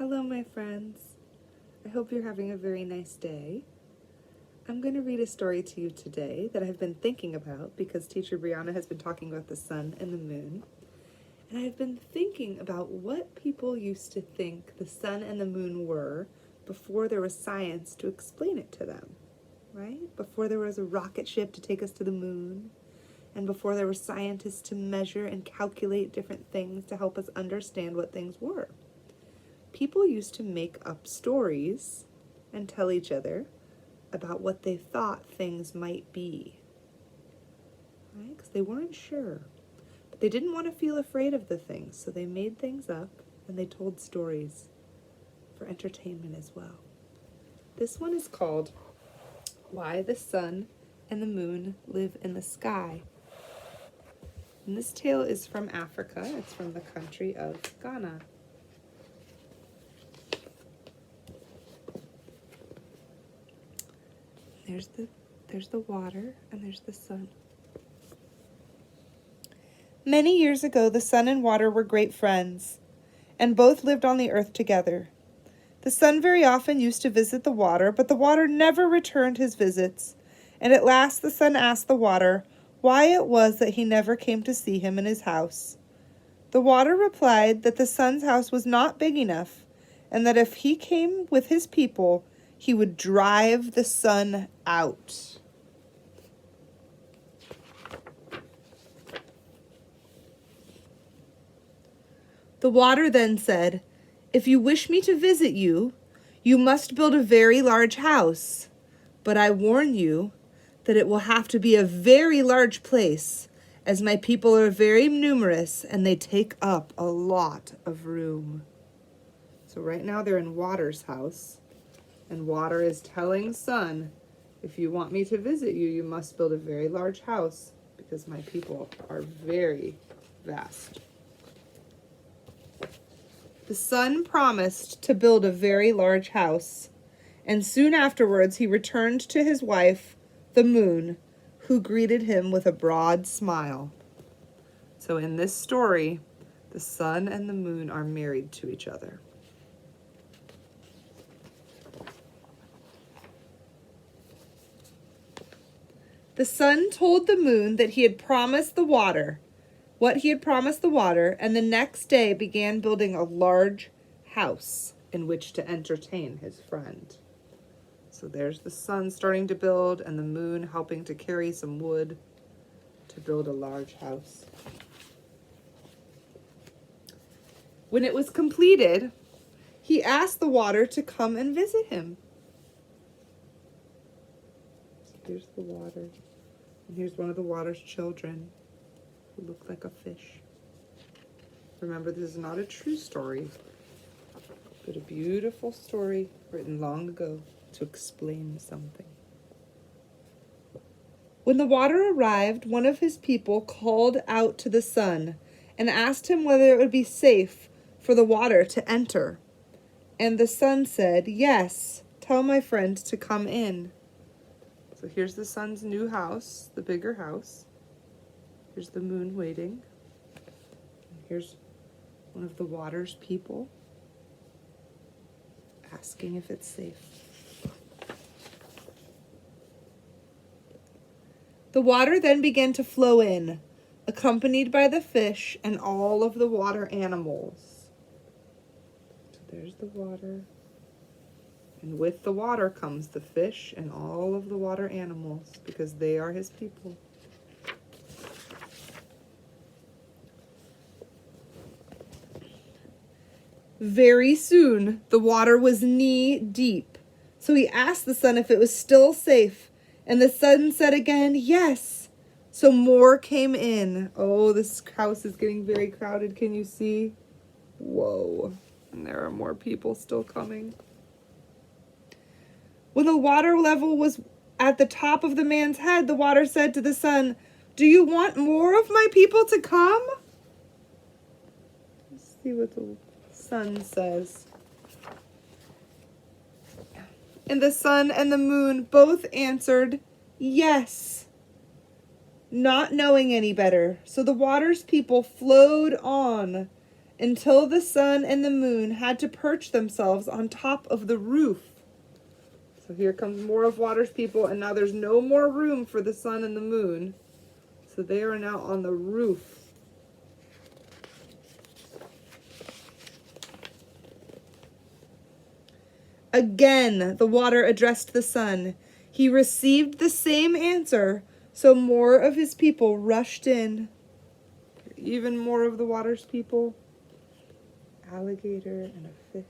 Hello, my friends. I hope you're having a very nice day. I'm going to read a story to you today that I've been thinking about because Teacher Brianna has been talking about the sun and the moon. And I've been thinking about what people used to think the sun and the moon were before there was science to explain it to them, right? Before there was a rocket ship to take us to the moon, and before there were scientists to measure and calculate different things to help us understand what things were. People used to make up stories and tell each other about what they thought things might be, right? Because they weren't sure. But they didn't want to feel afraid of the things, so they made things up and they told stories for entertainment as well. This one is called Why the Sun and the Moon Live in the Sky. And this tale is from Africa. It's from the country of Ghana. There's the water and there's the sun. Many years ago, the sun and water were great friends, and both lived on the earth together. The sun very often used to visit the water, but the water never returned his visits, and at last the sun asked the water why it was that he never came to see him in his house. The water replied that the sun's house was not big enough, and that if he came with his people, he would drive the sun out. The water then said, "If you wish me to visit you, you must build a very large house. But I warn you that it will have to be a very large place, as my people are very numerous and they take up a lot of room." So right now they're in Water's house. And Water is telling Sun, if you want me to visit you, you must build a very large house because my people are very vast. The Sun promised to build a very large house, and soon afterwards he returned to his wife, the Moon, who greeted him with a broad smile. So in this story, the Sun and the Moon are married to each other. The sun told the moon that he had promised the water, what he had promised the water, and the next day began building a large house in which to entertain his friend. So there's the sun starting to build and the moon helping to carry some wood to build a large house. When it was completed, he asked the water to come and visit him. So here's the water. And here's one of the water's children who look like a fish. Remember, this is not a true story, but a beautiful story written long ago to explain something. When the water arrived, one of his people called out to the sun and asked him whether it would be safe for the water to enter. And the sun said, "Yes, tell my friend to come in." So here's the sun's new house, the bigger house. Here's the moon waiting. And here's one of the water's people asking if it's safe. The water then began to flow in, accompanied by the fish and all of the water animals. So there's the water. And with the water comes the fish and all of the water animals, because they are his people. Very soon, the water was knee deep. So he asked the sun if it was still safe. And the sun said again, "Yes." So more came in. Oh, this house is getting very crowded. Can you see? Whoa. And there are more people still coming. When the water level was at the top of the man's head, the water said to the sun, "Do you want more of my people to come?" Let's see what the sun says. And the sun and the moon both answered, "Yes," not knowing any better. So the water's people flowed on until the sun and the moon had to perch themselves on top of the roof. So here comes more of water's people, and now there's no more room for the sun and the moon. So they are now on the roof. Again, the water addressed the sun. He received the same answer, so more of his people rushed in. Even more of the water's people. Alligator and a fish.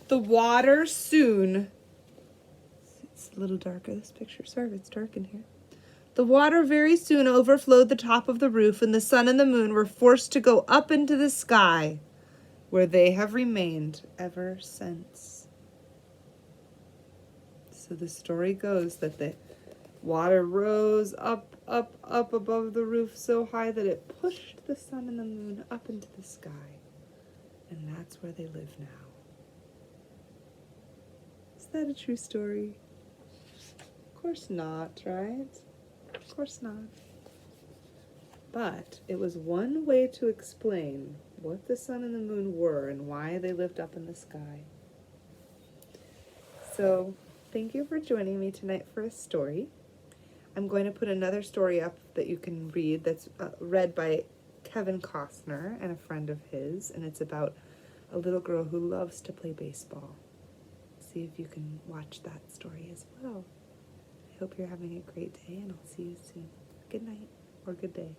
The water soon... It's a little darker, this picture. Sorry, it's dark in here. The water very soon overflowed the top of the roof, and the sun and the moon were forced to go up into the sky, where they have remained ever since. So the story goes that the water rose up, up, up above the roof so high that it pushed the sun and the moon up into the sky. And that's where they live now. Is that a true story? Of course not, right? Of course not. But it was one way to explain what the sun and the moon were and why they lived up in the sky. So, thank you for joining me tonight for a story. I'm going to put another story up that you can read that's read by Kevin Costner and a friend of his, and it's about a little girl who loves to play baseball. See if you can watch that story as well. I hope you're having a great day, and I'll see you soon. Good night or good day.